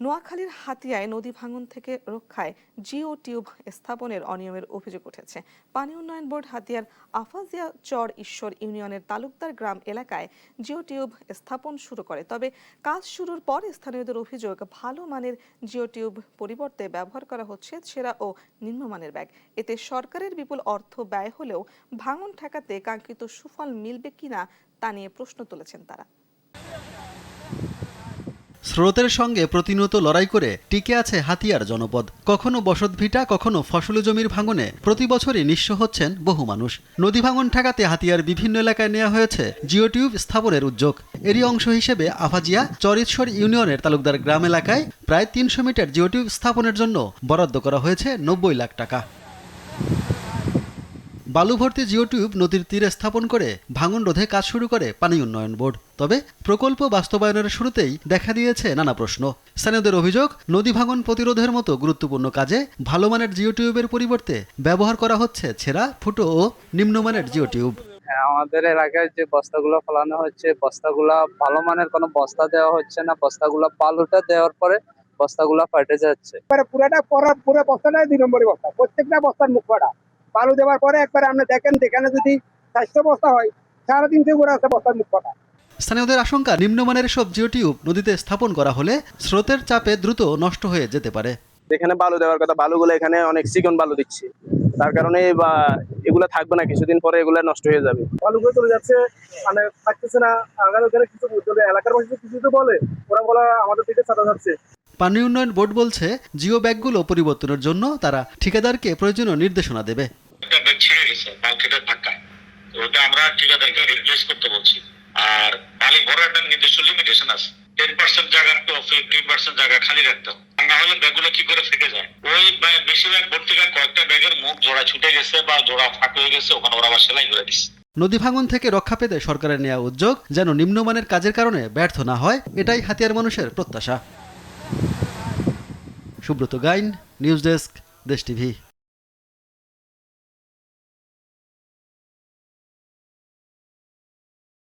নোয়াখালীর হাতিয়ায় নদী ভাঙন থেকে রক্ষায় জিও টিউব স্থাপনের অনিয়মের অভিযোগ উঠেছে। পানি উন্নয়ন বোর্ড হাতিয়ার আফাজিয়া চর ঈশ্বর ইউনিয়নের তালুকদার গ্রাম এলাকায় জিও টিউব স্থাপন শুরু করে। তবে কাজ শুরুর পর স্থানীয়দের অভিযোগ, ভালো মানের জিও টিউব পরিবর্তে ব্যবহার করা হচ্ছে ছেঁড়া ও নিম্নমানের ব্যাগ। এতে সরকারের বিপুল অর্থ ব্যয় হলেও ভাঙন ঠেকাতে কাঙ্ক্ষিত সুফল মিলবে কিনা তা নিয়ে প্রশ্ন তুলেছেন তারা। স্রোতের সঙ্গে প্রতিনিয়ত লড়াই করে টিকে আছে হাতিয়ার জনপদ। কখনো বসতভিটা, কখনো ফসলি জমির ভাঙনে প্রতি বছরই নিঃস্ব হচ্ছেন বহু মানুষ। নদী ভাঙন ঠেকাতে হাতিয়ার বিভিন্ন এলাকায় নেওয়া হয়েছে জিও টিউব স্থাপনের উদ্যোগ। এরই অংশ হিসেবে আফাজিয়া চরিশ্বর ইউনিয়নের তালুকদার গ্রাম এলাকায় প্রায় ৩০০ মিটার জিও টিউব স্থাপনের জন্য বরাদ্দ করা হয়েছে ৯০ লাখ টাকা। বালু ভর্তি জিও টিউব নদীর তীরে স্থাপন করে ভাঙন রোধে কাজ শুরু করে পানি উন্নয়ন বোর্ড। তবে প্রকল্প বাস্তবায়নের শুরুতেই দেখা দিয়েছে নানা প্রশ্ন। স্থানীয়দের অভিযোগ, নদী ভাঙন প্রতিরোধের মতো গুরুত্বপূর্ণ কাজে ভালো মানের জিও টিউবের পরিবর্তে ব্যবহার করা হচ্ছে ছেঁড়া, ফুটো ও নিম্নমানের জিও টিউব। আমাদের এলাকায় যে বস্তাগুলো ফেলানো হচ্ছে, বস্তাগুলা ভালো মানের কোনো বস্তা দেওয়া হচ্ছে না। বস্তাগুলা বালুটা দেওয়ার পরে বস্তাগুলা ফাটে যাচ্ছে। পুরো বস্তাটাই ২ নম্বরই বস্তা, প্রত্যেকটা বস্তার মুখ ফাটা। বালু দেওয়ার পরে একবার আপনি দেখেন, যেখানে যদি ৪০০ বস্তা হয়, ৩৫০ করে আছে বস্তার মুখ ফাটা। স্থানীয়দের আশঙ্কা, নিম্নমানের সব জিও টিউব নদীতে স্থাপন করা হলে স্রোতের চাপে দ্রুত নষ্ট হয়ে যেতে পারে। যেখানে বালু দেওয়ার কথা, বালুগুলো এখানে অনেক চিকন বালু দিচ্ছে, তার কারণে এগুলা থাকবে না, কিছুদিন পরে এগুলা নষ্ট হয়ে যাবে। বালুগুলো চলে যাচ্ছে, মানে থাকতেছে না। আগামী ওখানে কিছু এলাকার মানুষ কিছু তো বলে, ওরা বলা আমাদের দিকে ছাড়া যাচ্ছে। পানি উন্নয়ন বোর্ড বলছে, জিও ব্যাগগুলো পরিবর্তনের জন্য তারা ঠিকাদারকে প্রয়োজনীয় নির্দেশনা দেবে। একটা ব্যাগ ছিঁড়ে গেছে বালকেটের ধাক্কায়, ওটা আমরা ঠিকাদারকে রিপ্লেস করতে বলছি। আর মালিক ভরার একটা নির্দিষ্ট লিমিটেশন আছে, 10% জায়গা তো 50% জায়গা খালি রাখতে হবে, না হলে ব্যাগগুলো কি করে ফেটে যায়। ওই বেশিরভাগ ভর্তি কয়েকটা ব্যাগের মুখ জোড়া ছুটে গেছে বা জোড়া ফাঁক হয়ে গেছে, ওখানে ওরা আবার সেলাই করে দিচ্ছে। নদী ভাঙন থেকে রক্ষা পেতে সরকারের নেওয়া উদ্যোগ যেন নিম্নমানের কাজের কারণে ব্যর্থ না হয়, এটাই হাতিয়ার মানুষের প্রত্যাশা। সুব্রত গাইন, নিউজ ডেস্ক, দেশ টিভি।